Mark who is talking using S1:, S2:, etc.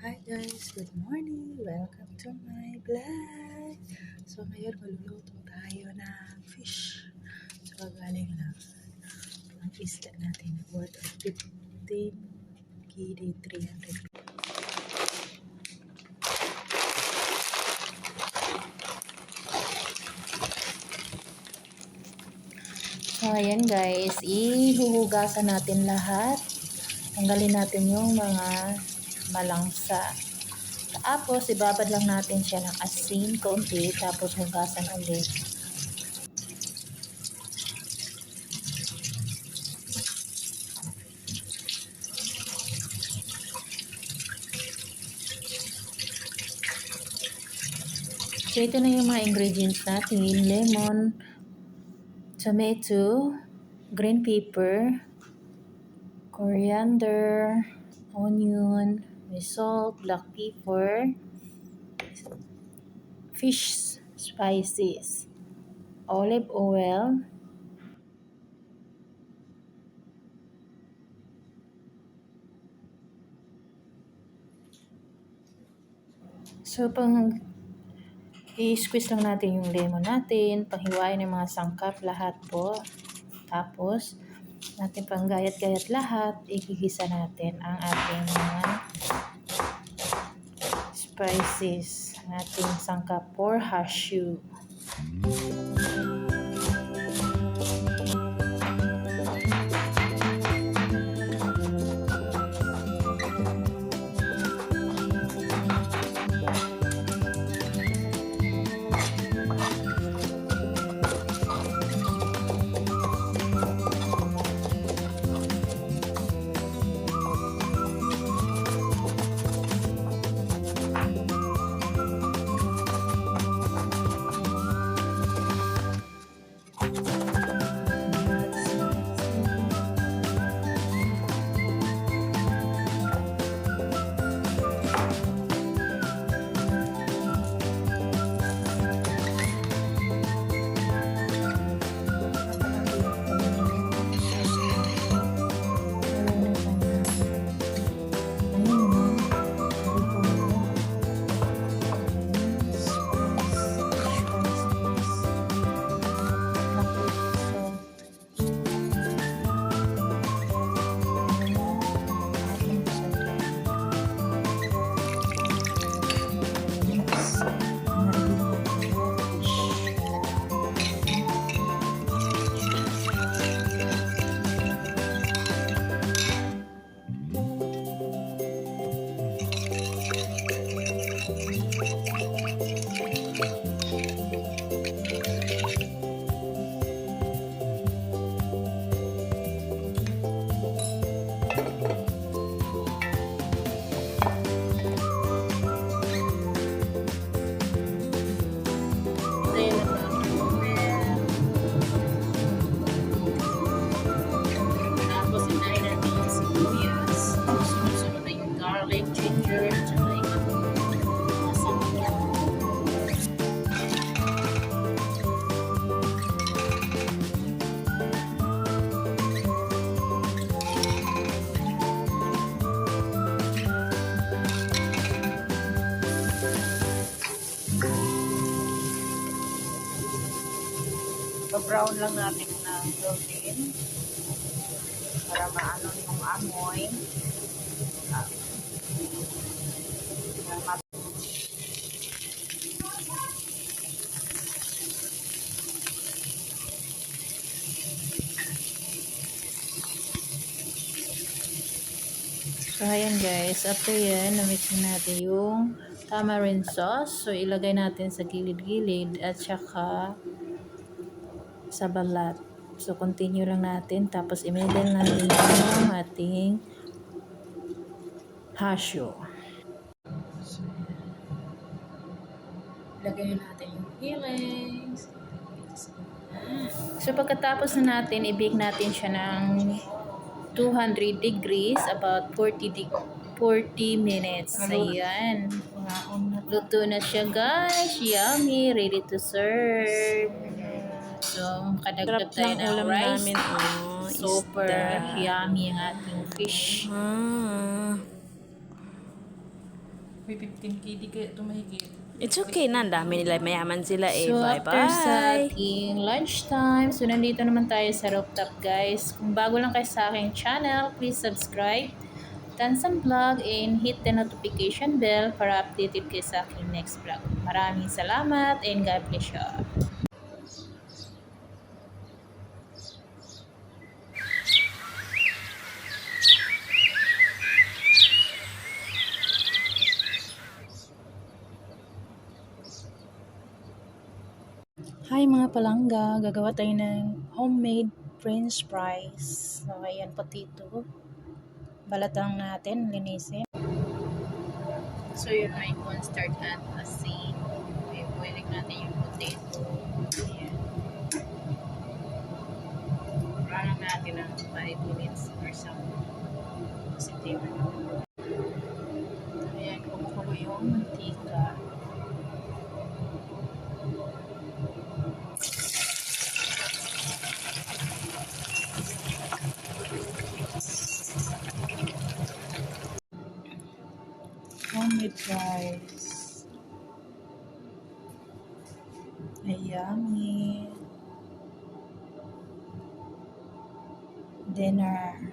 S1: Hi guys, good morning! Welcome to my vlog! So ngayon maluluto tayo ng fish. So galing lang ang isla natin worth of 15 KD 300. So ayan guys, ihuhugasan natin lahat. Tanggalin natin yung mga malangsa. Tapos ibabad lang natin siya ng asin kaunti tapos hugasan ulit. So ito na yung mga ingredients natin: lemon, tomato, green pepper, coriander, onion, may salt, black pepper, fish spices, olive oil, so pang i-squeeze lang natin yung lemon natin, panghiwain ng mga sangkap lahat po. Tapos natin pang gayat-gayat lahat, igigisa natin ang ating mga spices, ating sangkap for hashu. Tapos inahin natin yung sibuyas. Sunod na yung garlic, ginger, tsaka yung masangkap. Pa-brown lang natin ng protein para maano yung amoy. So ayan guys, after yan, na-mix natin yung tamarind sauce. So ilagay natin sa gilid-gilid at saka sa balat. So continue lang natin, tapos i-middle natin yung ating hasyo. So, ilagay natin yung fillings. So pagkatapos na natin, i-bake natin siya ng 200 degrees, about 40 minutes. Ayan. Luto na siya guys. Yummy. Ready to serve. So, kadagdag tayo ng rice. Super yummy ang ating fish.
S2: May 15K, di kaya ito mahigit.
S3: It's okay na, ang dami nila, mayaman sila eh.
S1: So, after sa
S3: Bye-bye!
S1: ating lunchtime, so nandito naman tayo sa rooftop guys. Kung bago lang kayo sa aking channel, please subscribe, Tansan Vlog, and hit the notification bell para updated kayo sa aking next vlog. Maraming salamat and God bless you all. Hi mga palangga, gagawa tayo ng homemade french fries. So, ayan potato. Balatang natin, linisin. So, yun may cornstarch at asin. Ibuilig natin yung potato. Ayan. Run natin ng 5 minutes or so. Kasi tayo ayan, kumukulo yung mantika. Homemade fries. Ay, yummy. Dinner.